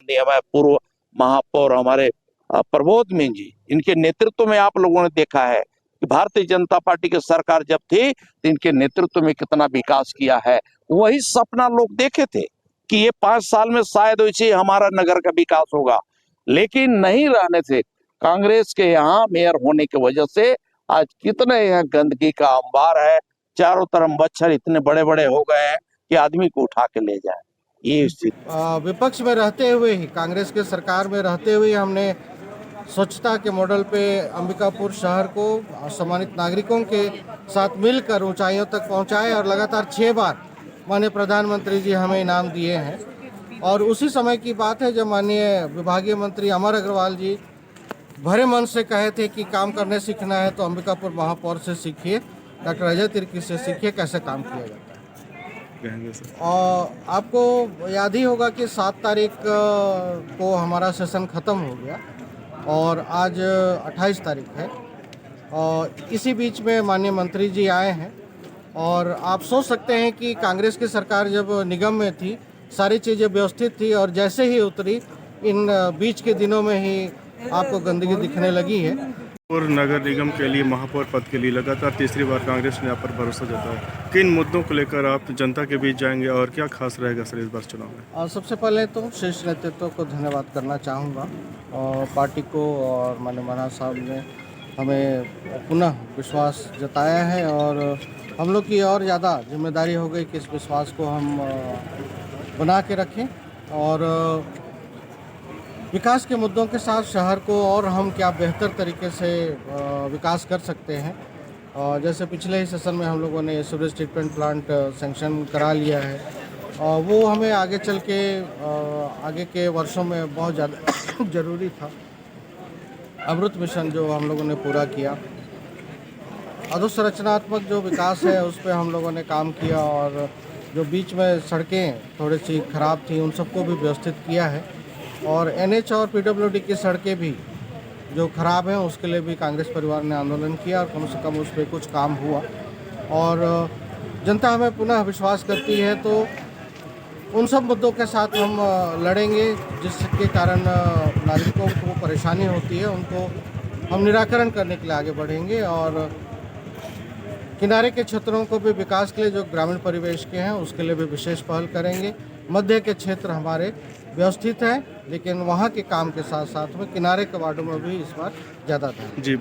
माननीय हमारे पूर्व महापौर हमारे प्रबोध मीन जी, इनके नेतृत्व में आप लोगों ने देखा है कि भारतीय जनता पार्टी की सरकार जब थी तो इनके नेतृत्व में कितना विकास किया है। वही सपना लोग देखे थे कि ये 5 साल में शायद वैसे हमारा नगर का विकास होगा, लेकिन नहीं रहने से कांग्रेस के यहाँ मेयर होने की वजह से आज कितने यहाँ गंदगी का अंबार है। चारों तरफ मच्छर इतने बड़े बड़े हो गए हैं कि आदमी को उठा के ले जाए। ये स्थिति विपक्ष में रहते हुए ही, कांग्रेस के सरकार में रहते हुए हमने स्वच्छता के मॉडल पे अंबिकापुर शहर को सम्मानित नागरिकों के साथ मिलकर ऊंचाइयों तक पहुंचाए और लगातार 6 बार माननीय प्रधानमंत्री जी हमें इनाम दिए हैं। और उसी समय की बात है जब माननीय विभागीय मंत्री अमर अग्रवाल जी भरे मन से कहे थे कि काम करने सीखना है तो अंबिकापुर महापौर से सीखिए, डॉक्टर अजय तिर्की से सीखिए कैसे काम किया जाता है। और आपको याद ही होगा कि 7 तारीख को हमारा सेशन ख़त्म हो गया और आज 28 तारीख है और इसी बीच में माननीय मंत्री जी आए हैं। और आप सोच सकते हैं कि कांग्रेस की सरकार जब निगम में थी सारी चीज़ें व्यवस्थित थी और जैसे ही उतरी इन बीच के दिनों में ही आपको गंदगी दिखने लगी है। और नगर निगम के लिए महापौर पद के लिए लगातार तीसरी बार कांग्रेस ने आप पर भरोसा जताया। किन मुद्दों को लेकर आप जनता के बीच जाएंगे और क्या खास रहेगा सर इस बार चुनाव में? और सबसे पहले तो शीर्ष नेतृत्व को धन्यवाद करना चाहूँगा और पार्टी को और माननीय महाराज साहब ने हमें पुनः विश्वास जताया है और हम लोग की और ज़्यादा जिम्मेदारी हो गई कि इस विश्वास को हम बना के रखें और विकास के मुद्दों के साथ शहर को और हम क्या बेहतर तरीके से विकास कर सकते हैं। और जैसे पिछले ही सेशन में हम लोगों ने सीवरेज ट्रीटमेंट प्लांट सैंक्शन करा लिया है और वो हमें आगे चल के आगे के वर्षों में बहुत ज़्यादा ज़रूरी था। अमृत मिशन जो हम लोगों ने पूरा किया, अधोसंरचनात्मक जो विकास है उस पर हम लोगों ने काम किया और जो बीच में सड़कें थोड़ी सी ख़राब थी उन सबको भी व्यवस्थित किया है और NH और PWD की सड़कें भी जो ख़राब हैं उसके लिए भी कांग्रेस परिवार ने आंदोलन किया और कम से कम उस पर कुछ काम हुआ। और जनता हमें पुनः विश्वास करती है तो उन सब मुद्दों के साथ हम लड़ेंगे जिसके कारण नागरिकों को परेशानी होती है, उनको हम निराकरण करने के लिए आगे बढ़ेंगे। और किनारे के क्षेत्रों को भी विकास के लिए जो ग्रामीण परिवेश के हैं उसके लिए भी विशेष पहल करेंगे। मध्य के क्षेत्र हमारे व्यवस्थित हैं लेकिन वहाँ के काम के साथ साथ में किनारे के वार्डों में भी इस बार ज़्यादा ध्यान जी।